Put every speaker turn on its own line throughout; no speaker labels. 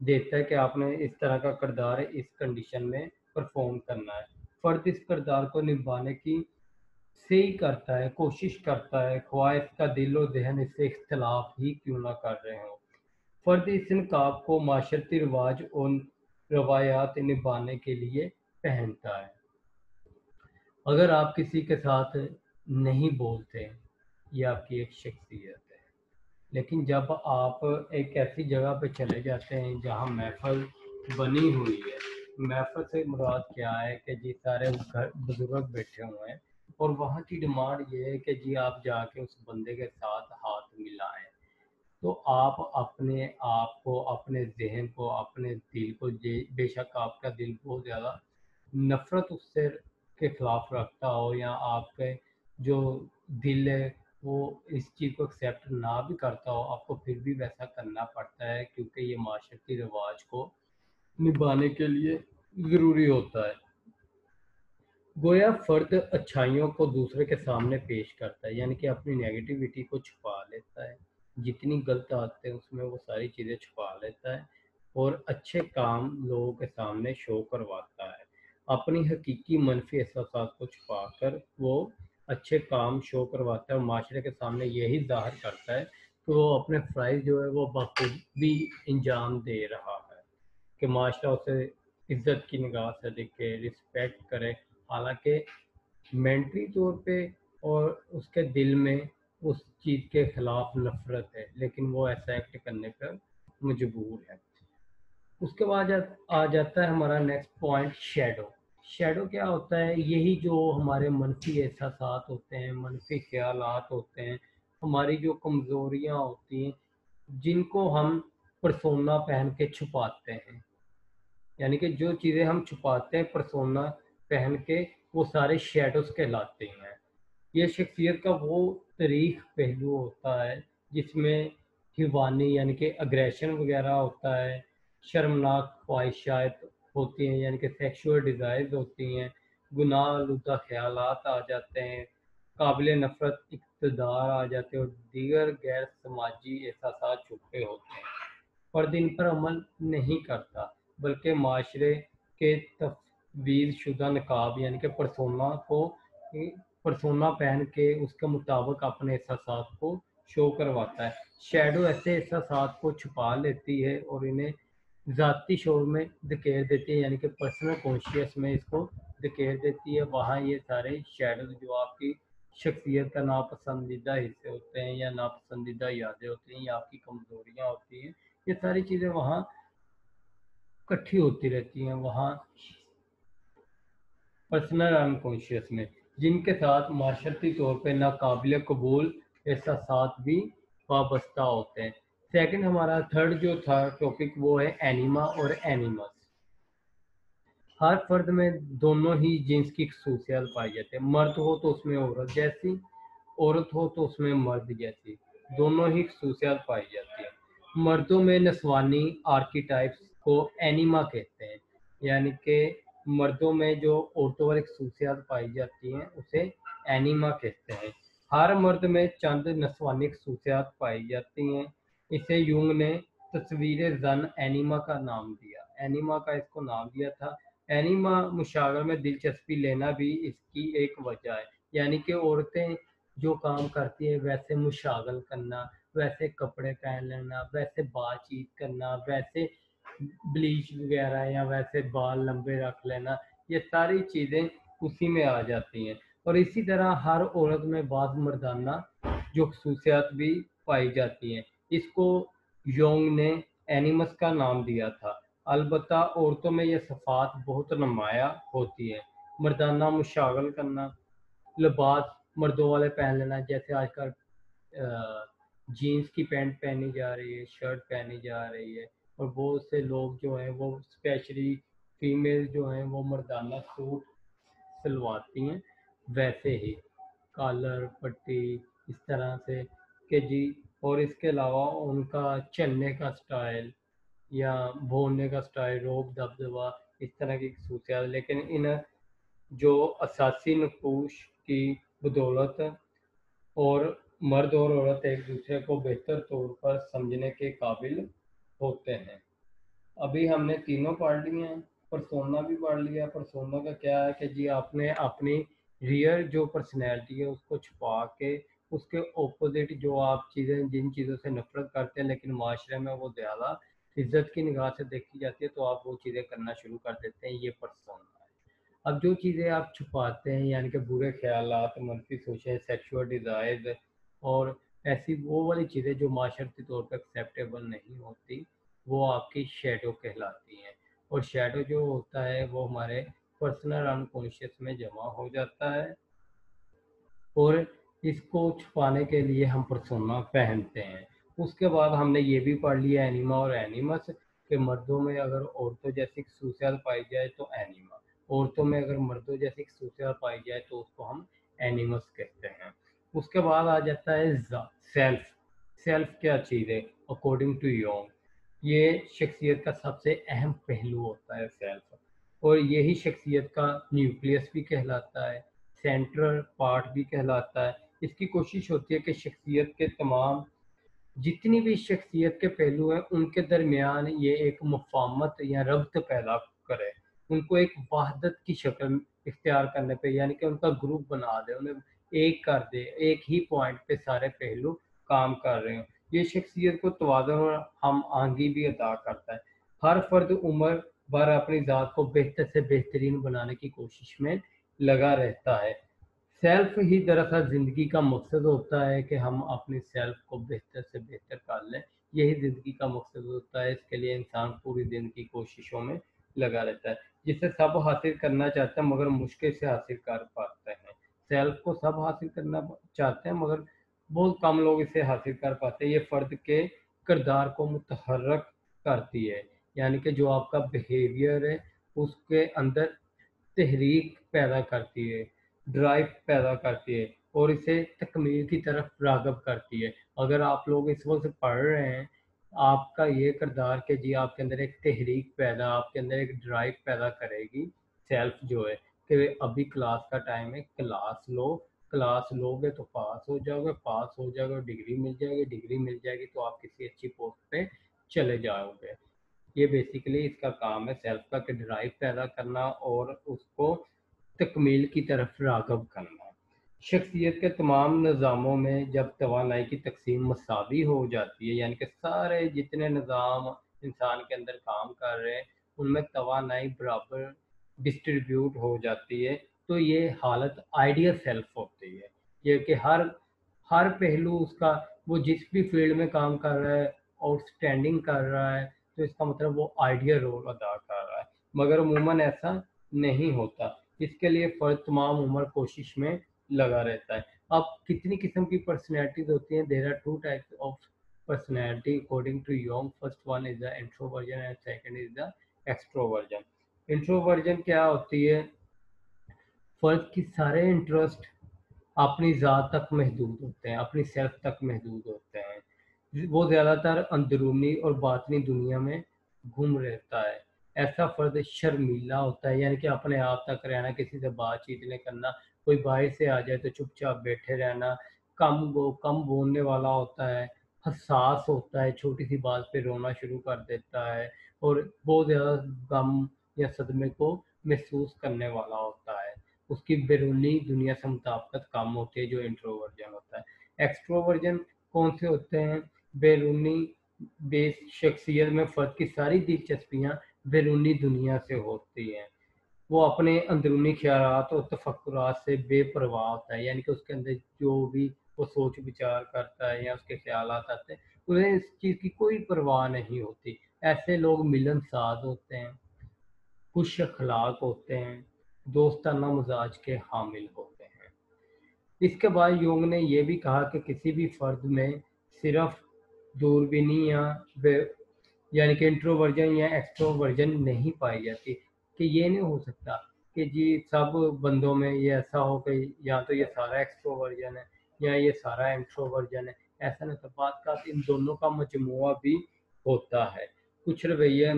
دیتا ہے کہ آپ نے اس طرح کا کردار اس کنڈیشن میں پرفارم کرنا ہے۔ فرد اس کردار کو نبھانے کی صحیح کرتا ہے، کوشش کرتا ہے، خواہ اس کا دل و ذہن اس سے اختلاف ہی کیوں نہ کر رہے ہوں۔ فرد اس نقاب کو معاشرتی رواج اور روایات نبھانے کے لیے پہنتا ہے۔ اگر آپ کسی کے ساتھ نہیں بولتے، یہ آپ کی ایک شخصیت ہے، لیکن جب آپ ایک ایسی جگہ پہ چلے جاتے ہیں جہاں محفل بنی ہوئی ہے، محفل سے مراد کیا ہے کہ جی سارے بزرگ بیٹھے ہوئے ہیں اور وہاں کی ڈیمانڈ یہ ہے کہ جی آپ جا کے اس بندے کے ساتھ ہاتھ ملائیں، تو آپ اپنے آپ کو، اپنے ذہن کو، اپنے دل کو، بے شک آپ کا دل بہت زیادہ نفرت اس سے کے خلاف رکھتا ہو، یا آپ کے جو دل ہے وہ اس چیز کو ایکسیپٹ نہ بھی کرتا ہو، آپ کو پھر بھی ویسا کرنا پڑتا ہے کیونکہ یہ معاشرتی رواج کو نبھانے کے لیے ضروری ہوتا ہے۔ گویا فرد اچھائیوں کو دوسرے کے سامنے پیش کرتا ہے، یعنی کہ اپنی نیگیٹیوٹی کو چھپا لیتا ہے، جتنی غلط عادتیں اس میں وہ ساری چیزیں چھپا لیتا ہے اور اچھے کام لوگوں کے سامنے شو کرواتا ہے۔ اپنی حقیقی منفی احساسات کو چھپا کر وہ اچھے کام شو کرواتا ہے اور معاشرے کے سامنے یہی ظاہر کرتا ہے کہ وہ اپنے فرائض جو ہے وہ بخوبی انجام دے رہا ہے، کہ معاشرہ اسے عزت کی نگاہ سے دیکھے، رسپیکٹ کرے، حالانکہ مینٹلی طور پہ اور اس کے دل میں اس چیز کے خلاف نفرت ہے، لیکن وہ ایسا ایکٹ کرنے پر مجبور ہے۔ اس کے بعد آ جاتا ہے ہمارا نیکسٹ پوائنٹ، شیڈو۔ شیڈو کیا ہوتا ہے؟ یہی جو ہمارے منفی احساسات ہوتے ہیں، منفی خیالات ہوتے ہیں، ہماری جو کمزوریاں ہوتی ہیں، جن کو ہم پرسونا پہن کے چھپاتے ہیں، یعنی کہ جو چیزیں ہم چھپاتے ہیں پرسونا پہن کے، وہ سارے شیڈوز کہلاتے ہیں۔ یہ شخصیت کا وہ تاریخ پہلو ہوتا ہے جس میں حیوانی یعنی کہ اگریشن وغیرہ ہوتا ہے، شرمناک خواہشات ہوتی ہیں یعنی کہ سیکشول ڈیزائرز ہوتی ہیں، گناہ آلودہ خیالات آ جاتے ہیں، قابل نفرت اقتدار آ جاتے ہیں اور دیگر غیر سماجی احساسات چھپے ہوتے ہیں۔ فرد ان پر عمل نہیں کرتا بلکہ معاشرے کے تفویض شدہ نقاب یعنی کہ پرسونا پہن کے اس کے مطابق اپنے احساسات کو شو کرواتا ہے۔ شیڈو ایسے احساسات کو چھپا لیتی ہے اور انہیں ذاتی شعور میں دھکیل دیتی ہے، یعنی کہ پرسنل کانشیس میں اس کو دھکیل دیتی ہے۔ وہاں یہ سارے شیڈوز جو آپ کی شخصیت کا ناپسندیدہ حصے ہوتے ہیں یا ناپسندیدہ یادیں ہوتی ہیں یا آپ کی کمزوریاں ہوتی ہیں، یہ ساری چیزیں وہاں کٹھی ہوتی رہتی ہیں، وہاں پرسنل انکانشیس میں، جن کے ساتھ معاشرتی طور پہ ناقابل قبول احساسات بھی وابستہ ہوتے ہیں۔ سیکنڈ ہمارا تھرڈ جو تھا ٹاپک وہ ہے اینیما اور اینیمس۔ ہر فرد میں دونوں ہی جنس کی خصوصیات پائی جاتی ہیں، مرد ہو تو اس میں عورت جیسی، عورت ہو تو اس میں مرد جیسی، دونوں ہی خصوصیات پائی جاتی ہیں۔ مردوں میں نسوانی آرکیٹائپس کو اینیما کہتے ہیں، یعنی کہ مردوں میں جو عورتوں والی خصوصیات پائی جاتی ہیں اسے اینیما کہتے ہیں۔ ہر مرد میں چند نسوانی خصوصیات پائی جاتی ہیں، اسے یونگ نے تصویر زن اینیما کا نام دیا، اینیما کا اس کو نام دیا تھا۔ اینیما مشاغل میں دلچسپی لینا بھی اس کی ایک وجہ ہے، یعنی کہ عورتیں جو کام کرتی ہیں ویسے مشاغل کرنا، ویسے کپڑے پہن لینا، ویسے بات چیت کرنا، ویسے بلیچ وغیرہ یا ویسے بال لمبے رکھ لینا، یہ ساری چیزیں اسی میں آ جاتی ہیں۔ اور اسی طرح ہر عورت میں بعض مردانہ جو خصوصیات بھی پائی جاتی ہیں، اس کو یونگ نے اینیمس کا نام دیا تھا۔ البتہ عورتوں میں یہ صفات بہت نمایاں ہوتی ہیں، مردانہ مشاغل کرنا، لباس مردوں والے پہن لینا، جیسے آج کل جینس کی پینٹ پہنی جا رہی ہے، شرٹ پہنی جا رہی ہے، اور بہت سے لوگ جو ہیں وہ اسپیشلی فیمیل جو ہیں وہ مردانہ سوٹ سلواتی ہیں، ویسے ہی کالر پٹی اس طرح سے کہ جی، اور اس کے علاوہ ان کا چلنے کا سٹائل یا بولنے کا سٹائل، روب دبدبا، اس طرح کی خصوصیات، لیکن ان جو اساسی نقوش کی بدولت اور مرد اور عورت ایک دوسرے کو بہتر طور پر سمجھنے کے قابل ہوتے ہیں۔ ابھی ہم نے تینوں پڑھ لی ہیں، پرسونا بھی پڑھ لیا۔ پرسونا کا کیا ہے کہ جی آپ نے اپنی ریئر جو پرسنالٹی ہے اس کو چھپا کے اس کے اپوزٹ جو آپ چیزیں جن چیزوں سے نفرت کرتے ہیں لیکن معاشرے میں وہ زیادہ عزت کی نگاہ سے دیکھی جاتی ہے تو آپ وہ چیزیں کرنا شروع کر دیتے ہیں، یہ پرسونا ہے۔ اب جو چیزیں آپ چھپاتے ہیں یعنی کہ برے خیالات، منفی سوچیں، سیکشول ڈیزائرز اور ایسی وہ والی چیزیں جو معاشرتی طور پہ ایکسیپٹیبل نہیں ہوتی، وہ آپ کی شیڈو کہلاتی ہیں۔ اور شیڈو جو ہوتا ہے وہ ہمارے پرسنل انکانشیس میں جمع ہو جاتا ہے، اور اس کو چھپانے کے لیے ہم پرسونا پہنتے ہیں۔ اس کے بعد ہم نے یہ بھی پڑھ لیا اینیما اور اینیمس، کہ مردوں میں اگر عورتوں جیسی خصوصیات پائی جائے تو اینیما، عورتوں میں اگر مردوں جیسی خصوصیات پائی جائے تو اس کو ہم اینیمس کہتے ہیں۔ اس کے بعد آ جاتا ہے سیلف۔ سیلف کیا چیز ہے اکارڈنگ ٹو یونگ؟ یہ شخصیت کا سب سے اہم پہلو ہوتا ہے سیلف، اور یہی شخصیت کا نیوکلیس بھی کہلاتا ہے، سینٹرل پارٹ بھی کہلاتا ہے۔ اس کی کوشش ہوتی ہے کہ شخصیت کے تمام جتنی بھی شخصیت کے پہلو ہیں ان کے درمیان یہ ایک مفاہمت یا ربط پیدا کرے، ان کو ایک وحدت کی شکل اختیار کرنے پہ، یعنی کہ ان کا گروپ بنا دے، انہیں ایک کر دے، ایک ہی پوائنٹ پہ سارے پہلو کام کر رہے ہوں۔ یہ شخصیت کو توازن اور ہم آہنگی بھی عطا کرتا ہے۔ ہر فرد عمر بھر اپنی ذات کو بہتر سے بہترین بنانے کی کوشش میں لگا رہتا ہے۔ سیلف ہی دراصل زندگی کا مقصد ہوتا ہے کہ ہم اپنی سیلف کو بہتر سے بہتر کر لیں، یہی زندگی کا مقصد ہوتا ہے۔ اس کے لیے انسان پوری دن کی کوششوں میں لگا رہتا ہے، جسے سب حاصل کرنا چاہتے ہیں مگر مشکل سے حاصل کر پاتے ہیں۔ سیلف کو سب حاصل کرنا چاہتے ہیں مگر بہت کم لوگ اسے حاصل کر پاتے ہیں۔ یہ فرد کے کردار کو متحرک کرتی ہے، یعنی کہ جو آپ کا بیہیویئر ہے اس کے اندر تحریک پیدا کرتی ہے، ڈرائیو پیدا کرتی ہے، اور اسے تکمیل کی طرف راغب کرتی ہے۔ اگر آپ لوگ اس وقت پڑھ رہے ہیں، آپ کا یہ کردار کہ جی آپ کے اندر ایک تحریک پیدا، آپ کے اندر ایک ڈرائیو پیدا کرے گی سیلف جو ہے، کہ ابھی کلاس کا ٹائم ہے، کلاس لو، کلاس لو گے تو پاس ہو جاؤ گے، پاس ہو جاؤ گے ڈگری مل جائے گی، ڈگری مل جائے گی تو آپ کسی اچھی پوسٹ پہ چلے جاؤ گے۔ یہ بیسیکلی اس کا کام ہے سیلف کا، کہ ڈرائیو پیدا کرنا اور اس کو تکمیل کی طرف راغب کرنا۔ شخصیت کے تمام نظاموں میں جب توانائی کی تقسیم مساوی ہو جاتی ہے، یعنی کہ سارے جتنے نظام انسان کے اندر کام کر رہے ہیں ان میں توانائی برابر ڈسٹریبیوٹ ہو جاتی ہے، تو یہ حالت آئیڈیل سیلف ہوتی ہے۔ یہ کہ ہر پہلو اس کا، وہ جس بھی فیلڈ میں کام کر رہا ہے آؤٹ اسٹینڈنگ کر رہا ہے تو اس کا مطلب وہ آئیڈیل رول ادا کر رہا ہے، مگر عموماً ایسا نہیں ہوتا۔ اس کے لیے فرد تمام عمر کوشش میں لگا رہتا ہے۔ اب کتنی قسم کی پرسنالٹیز ہوتی ہیں؟ There are two types of personality according to Jung. First one is the introversion and second is the extroversion. Introversion کیا ہوتی ہے؟ فرد کی سارے انٹرسٹ اپنی ذات تک محدود ہوتے ہیں، اپنی سیلف تک محدود ہوتے ہیں، وہ زیادہ تر اندرونی اور باطنی دنیا میں گم رہتا ہے۔ ایسا فرد شرمیلا ہوتا ہے، یعنی کہ اپنے آپ تک رہنا، کسی سے بات چیت نہیں کرنا، کوئی باہر سے آ جائے تو چپ چاپ بیٹھے رہنا، کم بولنے والا ہوتا ہے، حساس ہوتا ہے، چھوٹی سی بات پہ رونا شروع کر دیتا ہے، اور بہت زیادہ غم یا صدمے کو محسوس کرنے والا ہوتا ہے۔ اس کی بیرونی دنیا سے مطابقت کم ہوتی ہے، جو انٹروورژن ہوتا ہے۔ ایکسٹروورژن کون سے ہوتے ہیں؟ بیرونی بیس شخصیت میں فرد کی ساری دلچسپیاں بیرونی دنیا سے ہوتی ہیں، وہ اپنے اندرونی خیالات اور تفکرات سے بے پرواہ ہوتا ہے، یعنی کہ اس کے اندر جو بھی وہ سوچ بچار کرتا ہے یا اس کے خیالات آتے ہیں انہیں اس چیز کی کوئی پرواہ نہیں ہوتی۔ ایسے لوگ ملن ساز ہوتے ہیں، خوش اخلاق ہوتے ہیں، دوستانہ مزاج کے حامل ہوتے ہیں۔ اس کے بعد یونگ نے یہ بھی کہا کہ کسی بھی فرد میں صرف دوربینی یعنی کہ انٹروورژن یا ایکسٹروورژن نہیں پائی جاتی، کہ یہ نہیں ہو سکتا کہ جی سب بندوں میں یہ ایسا ہو کہ یا تو یہ سارا ایکسٹروورژن ہے یا یہ سارا انٹروورژن ہے، ایسا نہیں ہوتا۔ بعض کا ان دونوں کا مجموعہ بھی ہوتا ہے۔ کچھ رویے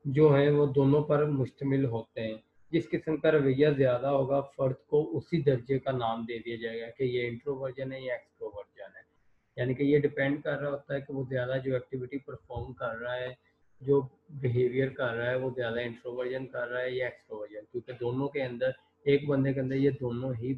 جو ہیں وہ دونوں پر مشتمل ہوتے ہیں۔ جس قسم کا رویہ زیادہ ہوگا فرد کو اسی درجے کا نام دے دیا جائے گا کہ یہ انٹروورژن ہے یا ایکسٹروورژن ہے، یعنی کہ یہ ڈپینڈ کر رہا ہوتا ہے کہ وہ زیادہ جو ایکٹیویٹی پرفارم کر رہا ہے جو بیہیویئر کر رہا ہے وہ زیادہ انٹروورژن کر رہا ہے یا ایکسٹروورژن، کیونکہ دونوں کے اندر ایک بندے کے اندر یہ دونوں ہی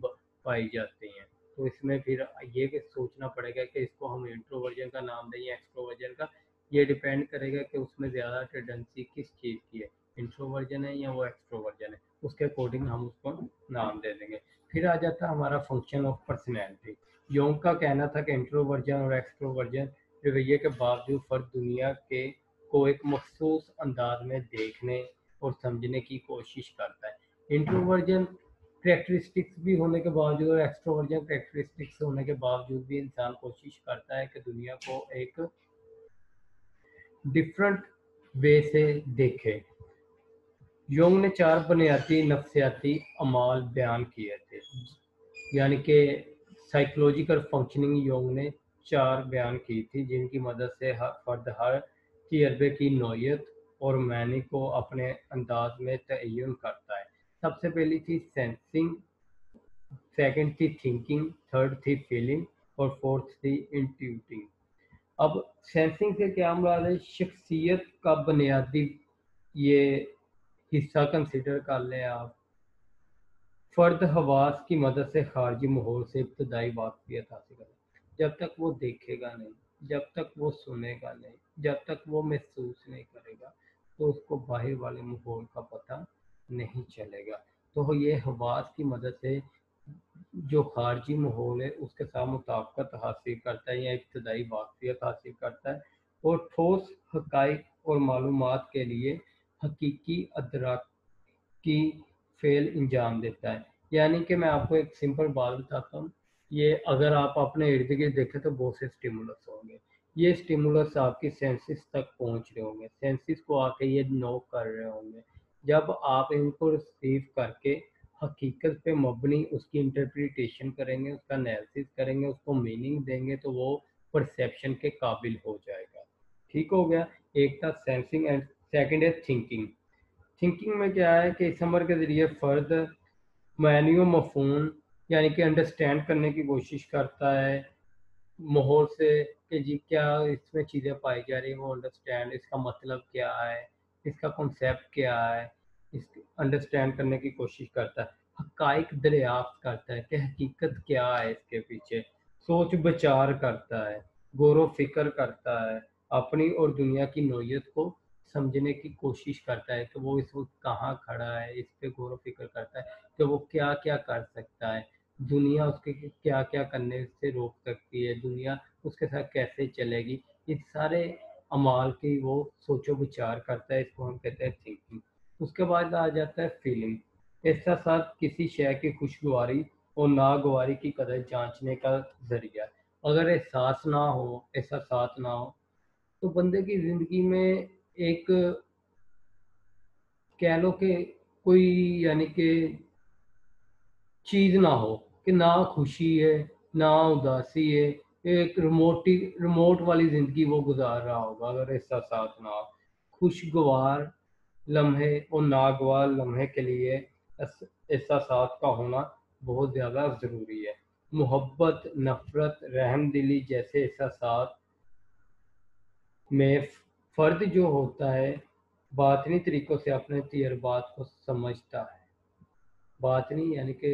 پائی جاتی ہیں. تو اس میں پھر یہ کہ سوچنا پڑے گا کہ اس کو ہم انٹروورژن کا نام دیں یا ایکسٹروورژن کا. یہ ڈیپینڈ کرے گا کہ اس میں زیادہ ٹینڈنسی کس چیز کی ہے، انٹروورژن ہے یا وہ ایکسٹروورژن ہے، اس کے اکارڈنگ ہم اس کو نام دے دیں گے. پھر آ جاتا ہے ہمارا فنکشن آف پرسنالٹی. یونگ کا کہنا تھا کہ انٹروورژن اور ایکسٹروورژن رویے کے باوجود فرد دنیا کے کو ایک مخصوص انداز میں دیکھنے اور سمجھنے کی کوشش کرتا ہے. انٹروورژن کریکٹرسٹکس بھی ہونے کے باوجود اور ایکسٹروورژن کریکٹرسٹکس ہونے کے باوجود بھی انسان کوشش کرتا ہے کہ دنیا کو ایک ڈفرنٹ وے سے دیکھے. یونگ نے 4 بنیادی نفسیاتی اعمال بیان کیے تھے، یعنی کہ سائیکولوجیکل فنکشننگ یونگ نے 4 بیان کی تھی، جن کی مدد سے فرد ہر تجربے کی نوعیت اور معنی کو اپنے انداز میں تعین کرتا ہے. سب سے پہلی تھی سینسنگ، سیکنڈ تھی تھنکنگ، تھرڈ تھی فیلنگ اور فورتھ تھی انٹیوٹنگ. اب سینسنگ سے کیا مراد ہے؟ شخصیت کا بنیادی یہ حصہ کنسیڈر کر لیں آپ. فرد حواس کی مدد سے خارجی ماحول سے ابتدائی واقفیت حاصل کرے. جب تک وہ دیکھے گا نہیں، جب تک وہ سنے گا نہیں، جب تک وہ محسوس نہیں کرے گا تو اس کو باہر والے ماحول کا پتہ نہیں چلے گا. تو یہ حواس کی مدد سے جو خارجی ماحول ہے اس کے ساتھ مطابقت حاصل کرتا ہے یا ابتدائی واقفیت حاصل کرتا ہے، اور ٹھوس حقائق اور معلومات کے لیے حقیقی ادراک کی فعل انجام دیتا ہے. یعنی کہ میں آپ کو ایک سمپل بات بتاتا ہوں، یہ اگر آپ اپنے ارد گرد دیکھیں تو بہت سے اسٹیمولس ہوں گے. یہ اسٹیمولس آپ کی سینسز تک پہنچ رہے ہوں گے، سینسز کو آ کے یہ نو کر رہے ہوں گے. جب آپ ان کو ریسیو کر کے حقیقت پہ مبنی اس کی انٹرپریٹیشن کریں گے، اس کا انالیسس کریں گے، اس کو میننگ دیں گے تو وہ پرسیپشن کے قابل ہو جائے گا. ٹھیک ہو گیا. ایک تھا سینسنگ اینڈ سیکنڈ ہے تھنکنگ. تھنکنگ میں کیا ہے کہ اس عمل کے ذریعے فرد معنی و مفہوم یعنی کہ انڈرسٹینڈ کرنے کی کوشش کرتا ہے ماحول سے کہ جی کیا اس میں چیزیں پائی جا رہی ہیں، وہ انڈرسٹینڈ، اس کا مطلب کیا ہے، اس کا کنسیپٹ کیا ہے، اس انڈرسٹینڈ کرنے کی کوشش کرتا ہے. حقائق دریافت کرتا ہے کہ حقیقت کیا ہے اس کے پیچھے، سوچ بچار کرتا ہے، غور و فکر کرتا ہے، اپنی اور دنیا کی نوعیت کو سمجھنے کی کوشش کرتا ہے کہ وہ اس وقت کہاں کھڑا ہے. اس پہ غور و فکر کرتا ہے کہ وہ کیا کیا کر سکتا ہے، دنیا اس کے کیا کیا کرنے سے روک سکتی ہے، دنیا اس کے ساتھ کیسے چلے گی. اس سارے اعمال کی وہ سوچ و بچار کرتا ہے، اس کو ہم کہتے ہیں تھنکنگ. اس کے بعد آ جاتا ہے فیلنگ. احساسات کسی شے کی خوشگواری اور ناگواری کی قدر جانچنے کا ذریعہ. اگر احساس نہ ہو، احساسات نہ ہو تو بندے کی زندگی میں ایک کہہ لو کہ کوئی یعنی کہ چیز نہ ہو کہ نہ خوشی ہے نہ اداسی ہے، ایک ریموٹ والی زندگی وہ گزار رہا ہوگا اگر احساسات نہ ہو. خوشگوار لمحے اور ناگوار لمحے کے لیے احساسات کا ہونا بہت زیادہ ضروری ہے. محبت، نفرت، رحم دلی جیسے احساسات میں فرد جو ہوتا ہے باطنی طریقوں سے اپنے تجربات کو سمجھتا ہے. باطنی یعنی کہ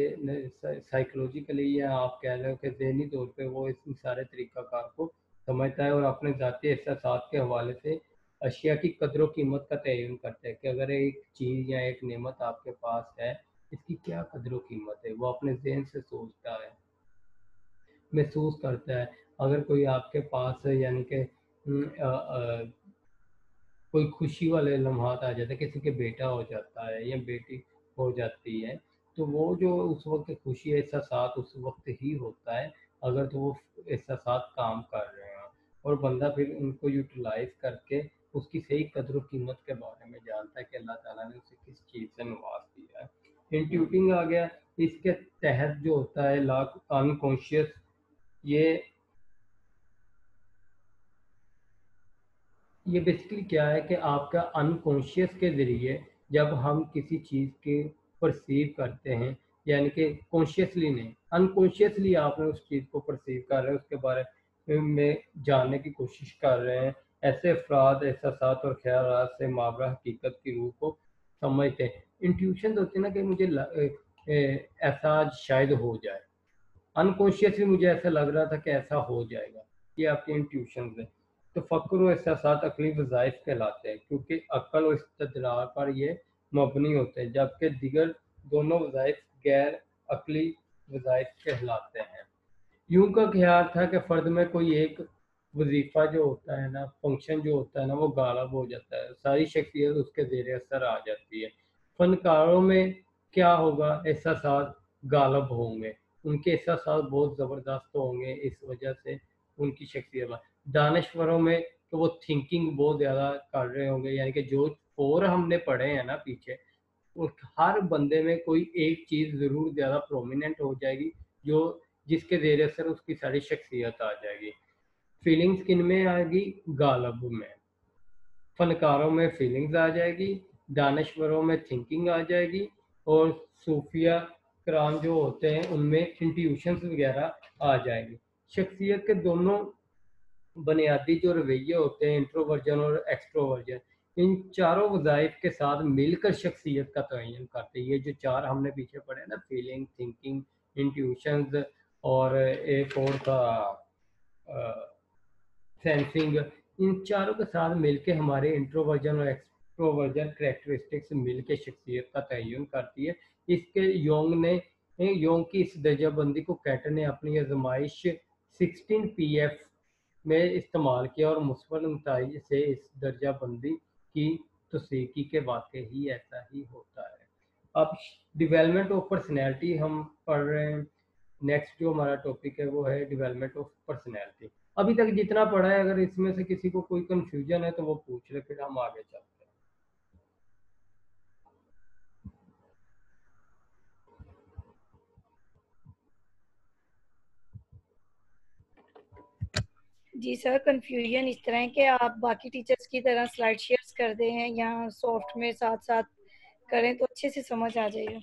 سائیکولوجیکلی یا آپ کہہ لو کہ ذہنی طور پہ وہ اس سارے طریقہ کار کو سمجھتا ہے اور اپنے ذاتی احساسات کے حوالے سے اشیاء کی قدر و قیمت کا تعین کرتا ہے کہ اگر ایک چیز یا ایک نعمت آپ کے پاس ہے اس کی کیا قدر و قیمت ہے. وہ اپنے ذہن سے سوچتا ہے، محسوس کرتا ہے. اگر کوئی آپ کے پاس یعنی کہ کوئی خوشی والے لمحات آ جاتے ہیں، کسی کے بیٹا ہو جاتا ہے یا بیٹی ہو جاتی ہے تو وہ جو اس وقت خوشی احساسات اس وقت ہی ہوتا ہے اگر تو وہ احساسات کام کر رہے ہیں اور بندہ پھر ان کو یوٹیلائز کر کے اس کی صحیح قدر و قیمت کے بارے میں جانتا ہے کہ اللہ تعالیٰ نے اسے کس چیز سے نواز دیا ہے. انٹیوٹنگ آ گیا. اس کے تحت جو ہوتا ہے انکانشیس، یہ بیسکلی کیا ہے کہ آپ کا انکانشیس کے ذریعے جب ہم کسی چیز کے پرسیو کرتے ہیں یعنی کہ کانشیسلی نہیں، انکانشیسلی آپ نے اس چیز کو پرسیو کر رہے ہیں، اس کے بارے میں جاننے کی کوشش کر رہے ہیں ایسے افراد احساسات اور خیالات سے ماورا حقیقت کی روح کو سمجھتے ہیں. انٹیوشن ہوتی ہے نا کہ مجھے ایسا شاید ہو جائے، انکانشیسلی مجھے ایسا لگ رہا تھا کہ ایسا ہو جائے گا. یہ آپ کے انٹیوشنز ہیں. تفکر و احساسات عقلی وظائف کہلاتے ہیں کیونکہ عقل و استدلال پر یہ مبنی ہوتے ہیں، جبکہ دیگر دونوں وظائف غیر عقلی وظائف کہلاتے ہیں. یوں کا خیال تھا کہ فرد میں کوئی ایک وظیفہ جو ہوتا ہے نا، فنکشن جو ہوتا ہے نا، وہ غالب ہو جاتا ہے، ساری شخصیت اس کے زیر اثر آ جاتی ہے. فنکاروں میں کیا ہوگا؟ احساسات غالب ہوں گے، ان کے احساسات بہت زبردست ہوں گے، اس وجہ سے ان کی شخصیت. دانشوروں میں تو وہ تھنکنگ بہت زیادہ کر رہے ہوں گے، یعنی کہ جو فور ہم نے پڑھے ہیں نا پیچھے، ہر بندے میں کوئی ایک چیز ضرور زیادہ پرومیننٹ ہو جائے گی جو جس کے زیر اثر اس کی ساری شخصیت آ جائے گی. فیلنگز کن میں آئے گی؟ غالب میں. فنکاروں میں فیلنگز آ جائے گی، دانشوروں میں تھنکنگ آ جائے گی، اور صوفیہ کرام جو ہوتے ہیں ان میں انٹیوشنز وغیرہ آ جائے گی. شخصیت کے دونوں بنیادی جو رویے ہوتے ہیں، انٹروورژن اور ایکسٹروورژن، ان چاروں وظائف کے ساتھ مل کر شخصیت کا تعین کرتے ہیں. یہ جو چار ہم نے پیچھے پڑھے نا، فیلنگ، تھنکنگ، انٹیوشنز، اور ایک اور تھا سینسنگ، ان چاروں کے ساتھ مل کے ہمارے انٹروورژن اور ایکسٹروورژن کریکٹرسٹکس مل کے شخصیت کا تعین کرتی ہے. اس کے یونگ کی اس درجہ بندی کو کیٹر نے اپنی آزمائش 16 PF میں استعمال کیا اور مثبت نتائج سے اس درجہ بندی کی تصدیق کی کہ واقعی ہی ایسا ہی ہوتا ہے. اب ڈیولپمنٹ آف پرسنالٹی ہم پڑھ رہے ہیں. نیکسٹ جو ہمارا ٹاپک ہے وہ ہے ڈیولپمنٹ آف پرسنالٹی. ابھی تک جتنا پڑھا ہے، اگر اس میں سے کسی کو کوئی کنفیوژن ہے تو وہ پوچھ لے، پھر ہم آگے چلتے ہیں.
جی سر، کنفیوژن اس طرح ہے کہ آپ باقی ٹیچرز کی طرح سلائڈ شیئرز کر دیں ہیں یا سافٹ میں ساتھ ساتھ کریں تو اچھے سے سمجھ آ جائے گا.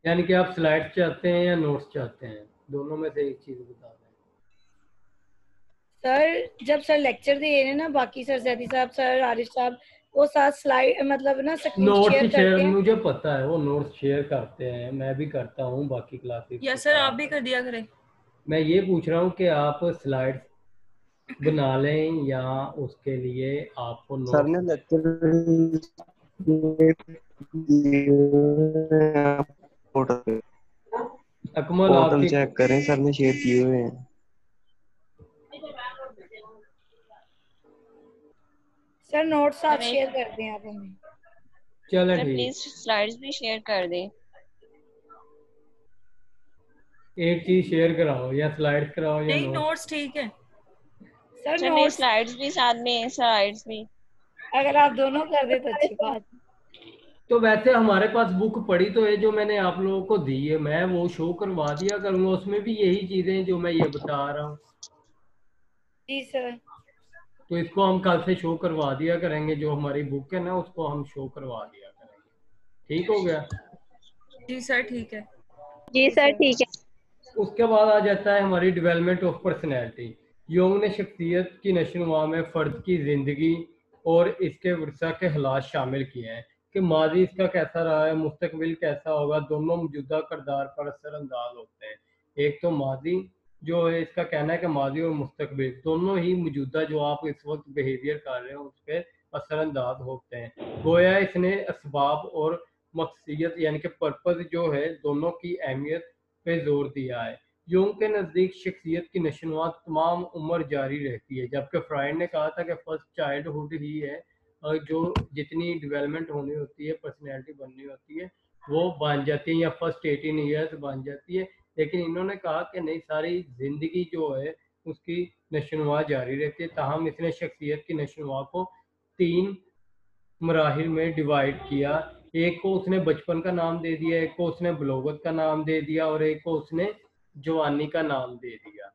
یعنی کہ آپ سلائڈ چاہتے ہیں یا نوٹس چاہتے ہیں؟ دونوں میں سے ایک چیز بتا دیں.
سر جب سر لیکچر دے رہے ہیں نا، باقی سر زیدی صاحب، سر عارف صاحب، وہ ساتھ سلائڈ مطلب نا سکرین
نوٹس
شیئر
شیئر،
کرتے ہیں.
مجھے پتا ہے وہ نوٹس شیئر کرتے ہیں، میں بھی کرتا ہوں باقی کلاسز.
یا سر آپ بھی کر دیا کریں.
میں یہ پوچھ رہا ہوں کہ آپ سلائڈ بنا لیں یا اس کے لیے آپ کو
سر نے
اکمل آپ کی
چیک کریں، سر نے شیئر کیے ہوئے ہیں.
سر نوٹس آپ شیئر کر دیں آپ ہمیں.
چلیں
سر
ٹھیک،
پلیز سلائڈز بھی شیئر کر دیں.
ایک چیز شیئر کراؤ، یا سلائڈ کراؤ یا
نہیں،
نوٹ.
نوٹس ٹھیک ہے
سر
سر. نہیں،
نوٹس
سلائڈز بھی ساتھ میں، سلائڈز بھی
اگر آپ دونوں کر دیں تو اچھی بات.
تو ویسے ہمارے پاس بک پڑی تو ہے جو میں نے آپ لوگوں کو دی ہے، میں وہ شو کروا دیا کروں گا، اس میں بھی یہی چیزیں جو میں یہ بتا رہا ہوں.
جی سر.
تو اس کو ہم کل سے شو کروا دیا کریں گے، جو ہماری بک ہے نا اس کو ہم شو کروا دیا کریں گے. ٹھیک ہو گیا؟
جی سر ٹھیک ہے.
جی سر ٹھیک ہے.
اس کے بعد آ جاتا ہے ہماری ڈیولپمنٹ آف پرسنالٹی. یونگ نے شخصیت کی نشو و نما میں فرد کی زندگی اور اس کے ورثہ کے حالات شامل کیے ہیں کہ ماضی اس کا کیسا رہا ہے، مستقبل کیسا ہوگا. دونوں موجودہ کردار پر اثر انداز ہوتے ہیں. ایک تو ماضی جو ہے، اس کا کہنا ہے کہ ماضی اور مستقبل دونوں ہی موجودہ جو آپ اس وقت بیہیویئر کر رہے ہیں اس پہ اثر انداز ہوتے ہیں. گویا اس نے اسباب اور مقصدیت یعنی کہ پرپز جو ہے دونوں کی اہمیت پہ زور دیا ہے. یونگ کے نزدیک شخصیت کی نشو و نما تمام عمر جاری رہتی ہے، جبکہ فرائڈ نے کہا تھا کہ فرسٹ چائلڈ ہوڈ ہی ہے اور جو جتنی ڈیولپمنٹ ہونی ہوتی ہے، پرسنالٹی بننی ہوتی ہے، وہ بن جاتی ہے، یا فرسٹ 18 ایئرس بن جاتی ہے. لیکن انہوں نے کہا کہ نہیں، ساری زندگی جو ہے اس کی نشو و نما جاری رہتی ہے. تاہم اس نے شخصیت کی نشو و نما کو 3 مراحل میں ڈیوائڈ کیا. ایک کو اس نے بچپن کا نام دے دیا، ایک کو اس نے بلوغت کا نام دے دیا، اور ایک کو اس نے جوانی کا نام دے دیا.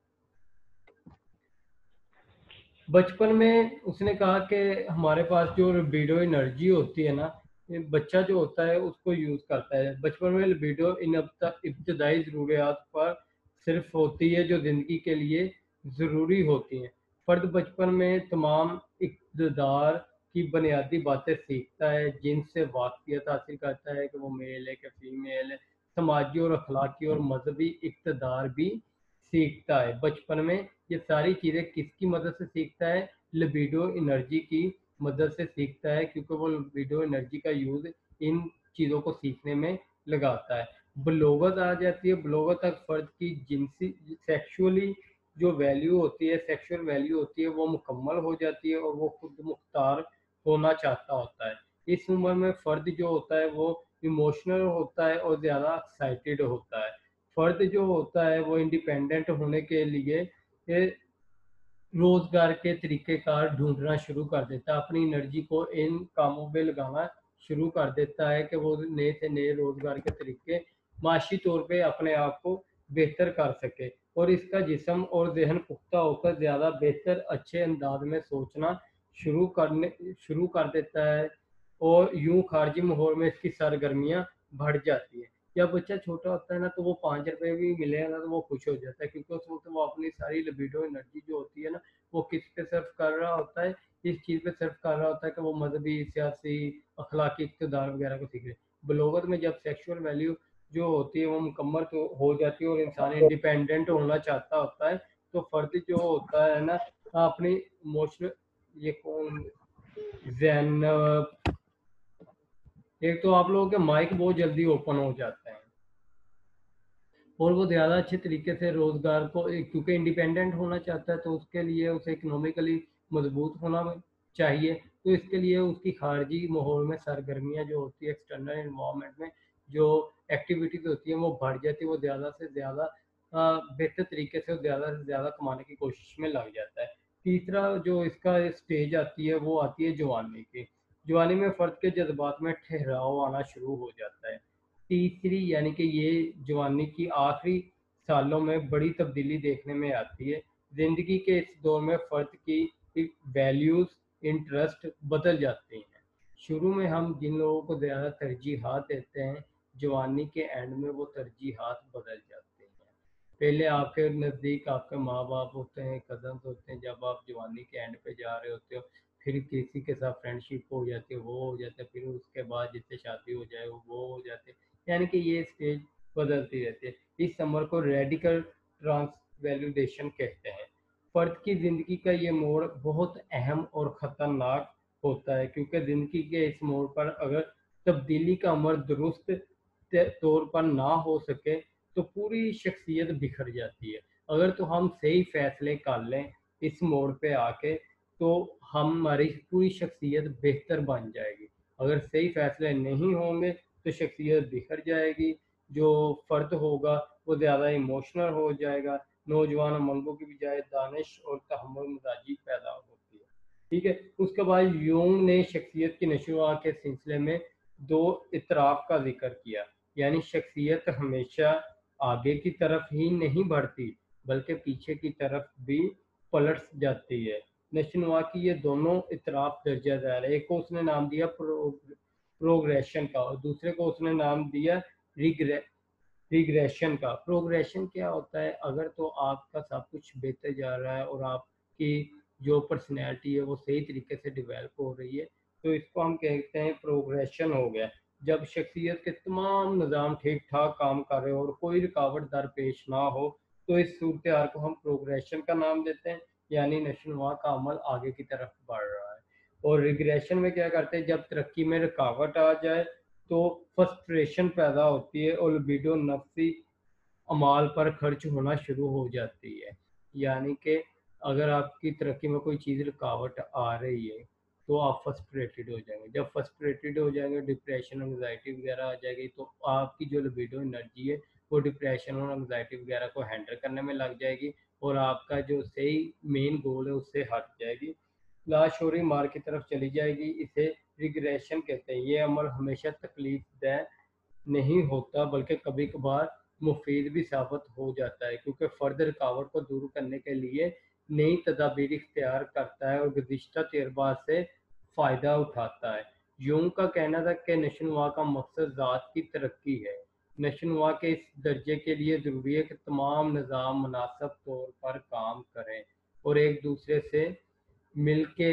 بچپن میں اس نے کہا کہ ہمارے پاس جو لبیڈو انرجی ہوتی ہے نا، بچہ جو ہوتا ہے اس کو یوز کرتا ہے. بچپن میں لبیڈو ان ابتدائی ضروریات پر صرف ہوتی ہے جو زندگی کے لیے ضروری ہوتی ہیں. فرد بچپن میں تمام اقتدار کی بنیادی باتیں سیکھتا ہے، جن سے واقفیت حاصل کرتا ہے کہ وہ میل ہے کہ فیمیل ہے، سماجی اور اخلاقی اور مذہبی اقتدار بھی سیکھتا ہے۔ بچپن میں یہ ساری چیزیں کس کی مدد سے سیکھتا ہے؟ لبیڈو انرجی کی مدد سے سیکھتا ہے، کیونکہ وہ لبیڈو انرجی کا یوز ان چیزوں کو سیکھنے میں لگاتا ہے۔ بلوغت آ جاتی ہے، بلوغت تک فرد کی جنسی سیکشولی جو ویلیو ہوتی ہے، سیکشول ویلیو ہوتی ہے، وہ مکمل ہو جاتی ہے اور وہ خود مختار ہونا چاہتا ہوتا ہے۔ اس عمر میں فرد جو ہوتا ہے وہ ایموشنل ہوتا ہے اور زیادہ ایکسائٹیڈ ہوتا ہے۔ فرد جو ہوتا ہے وہ انڈیپینڈنٹ ہونے کے لیے روزگار کے طریقہ کار ڈھونڈنا شروع کر دیتا ہے، اپنی انرجی کو ان کاموں پہ لگانا شروع کر دیتا ہے کہ وہ نئے سے نئے روزگار کے طریقے معاشی طور پہ اپنے آپ کو بہتر کر سکے، اور اس کا جسم اور ذہن پختہ ہو کر زیادہ بہتر اچھے انداز میں سوچنا شروع کر دیتا ہے، اور یوں خارجی ماحول میں اس کی سرگرمیاں بڑھ جاتی ہیں۔ جب بچہ چھوٹا ہوتا ہے نا تو وہ 5 روپے بھی ملے گا تو وہ خوش ہو جاتا ہے، کیونکہ اس وقت وہ اپنی ساری لبیڈو انرجی جو ہوتی ہے نا وہ کس پہ صرف کر رہا ہوتا ہے؟ اس چیز پہ صرف کر رہا ہوتا ہے کہ وہ مذہبی، سیاسی، اخلاقی اقتدار وغیرہ کو سیکھ رہے۔ بلوغت میں جب سیکشول ویلیو جو ہوتی ہے وہ مکمل تو ہو جاتی ہے اور انسان انڈیپینڈنٹ ہونا چاہتا ہوتا ہے، تو فرد جو ہوتا ہے نا اپنی ایموشنل، یہ کون زین، ایک تو آپ لوگوں کے مائک بہت جلدی اوپن ہو جاتے ہیں، اور وہ زیادہ اچھے طریقے سے روزگار کو، کیونکہ انڈیپینڈنٹ ہونا چاہتا ہے تو اس کے لیے اسے اکنومیکلی مضبوط ہونا چاہیے، تو اس کے لیے اس کی خارجی ماحول میں سرگرمیاں جو ہوتی ہے، ایکسٹرنل انوائرمنٹ میں جو ایکٹیویٹیز ہوتی ہیں وہ بڑھ جاتی ہے، وہ زیادہ سے زیادہ بہتر طریقے سے زیادہ کمانے کی کوشش میں لگ جاتا ہے۔ تیسرا جو اس کا اسٹیج آتی ہے وہ آتی ہے جوانی کی۔ جوانی میں فرد کے جذبات میں ٹھہراؤ آنا شروع ہو جاتا ہے۔ تیسری یعنی کہ یہ جوانی کی آخری سالوں میں بڑی تبدیلی دیکھنے میں آتی ہے۔ زندگی کے اس دور میں فرد کی ویلیوز، انٹرسٹ بدل جاتے ہیں۔ شروع میں ہم جن لوگوں کو زیادہ ترجیحات دیتے ہیں، جوانی کے اینڈ میں وہ ترجیحات بدل جاتے ہیں۔ پہلے آپ کے نزدیک آپ کے ماں باپ ہوتے ہیں، کزنس ہوتے ہیں، جب آپ جوانی کے اینڈ پہ جا رہے ہوتے ہو پھر کسی کے ساتھ فرینڈ شپ ہو جاتی ہے، وہ ہو جاتا ہے، پھر اس کے بعد جس سے شادی ہو جائے وہ ہو جاتے ہیں، یعنی کہ یہ اسٹیج بدلتی رہتی ہے۔ اس عمر کو ریڈیکل ٹرانسویلیویشن کہتے ہیں۔ فرد کی زندگی کا یہ موڑ بہت اہم اور خطرناک ہوتا ہے، کیونکہ زندگی کے اس موڑ پر اگر تبدیلی کا عمر درست طور پر نہ ہو سکے تو پوری شخصیت بکھر جاتی ہے۔ اگر تو ہم صحیح فیصلے کر لیں اس موڑ پہ آ کے تو ہماری پوری شخصیت بہتر بن جائے گی، اگر صحیح فیصلے نہیں ہوں گے تو شخصیت بکھر جائے گی، جو فرد ہوگا وہ زیادہ ایموشنل ہو جائے گا، نوجوان عملوں کی بجائے دانش اور تحمل مزاجی پیدا ہوتی ہے۔ ٹھیک ہے، اس کے بعد یونگ نے شخصیت کی نشو کے سلسلے میں 2 اطراف کا ذکر کیا، یعنی شخصیت ہمیشہ آگے کی طرف ہی نہیں بڑھتی بلکہ پیچھے کی طرف بھی پلٹ جاتی ہے۔ نشو کی یہ دونوں اطراف درجہ ذیل ہے، ایک کو اس نے نام دیا پروگریشن کا اور دوسرے کو اس نے نام دیا ریگریشن کا۔ پروگریشن کیا ہوتا ہے؟ اگر تو آپ کا سب کچھ بہتر جا رہا ہے اور آپ کی جو پرسنالٹی ہے وہ صحیح طریقے سے ڈیولپ ہو رہی ہے تو اس کو ہم کہتے ہیں پروگریشن ہو گیا۔ جب شخصیت کے تمام نظام ٹھیک ٹھاک کام کر رہے ہو اور کوئی رکاوٹ درپیش نہ ہو تو اس صورتحال کو ہم پروگریشن کا نام دیتے ہیں، یعنی نشوونما کا عمل آگے کی طرف بڑھ رہا ہے۔ اور ریگریشن میں کیا کرتے ہیں؟ جب ترقی میں رکاوٹ آ جائے تو فرسٹریشن پیدا ہوتی ہے اور لبیڈو نفسی اعمال پر خرچ ہونا شروع ہو جاتی ہے، یعنی کہ اگر آپ کی ترقی میں کوئی چیز رکاوٹ آ رہی ہے تو آپ فرسٹریٹڈ ہو جائیں گے، جب فرسٹریٹڈ ہو جائیں گے ڈپریشن، انگزائٹی وغیرہ آ جائے گی تو آپ کی جو لبیڈو انرجی ہے وہ ڈپریشن اور انگزائٹی وغیرہ کو ہینڈل کرنے میں لگ جائے گی اور آپ کا جو صحیح مین گول ہے اس سے ہٹ جائے گی، لاشعوری مار کی طرف چلی جائے گی۔ اسے ریگریشن کہتے ہیں۔ یہ عمل ہمیشہ تکلیف دہ نہیں ہوتا بلکہ کبھی کبھار مفید بھی ثابت ہو جاتا ہے، کیونکہ فرد رکاوٹ کو دور کرنے کے لیے نئی تدابیر اختیار کرتا ہے اور گزشتہ تجربات سے فائدہ اٹھاتا ہے۔ یونگ کا کہنا تھا کہ نشوونما کا مقصد ذات کی ترقی ہے۔ نشوونما کے اس درجے کے لیے ضروری ہے کہ تمام نظام مناسب طور پر کام کریں اور ایک دوسرے سے مل کے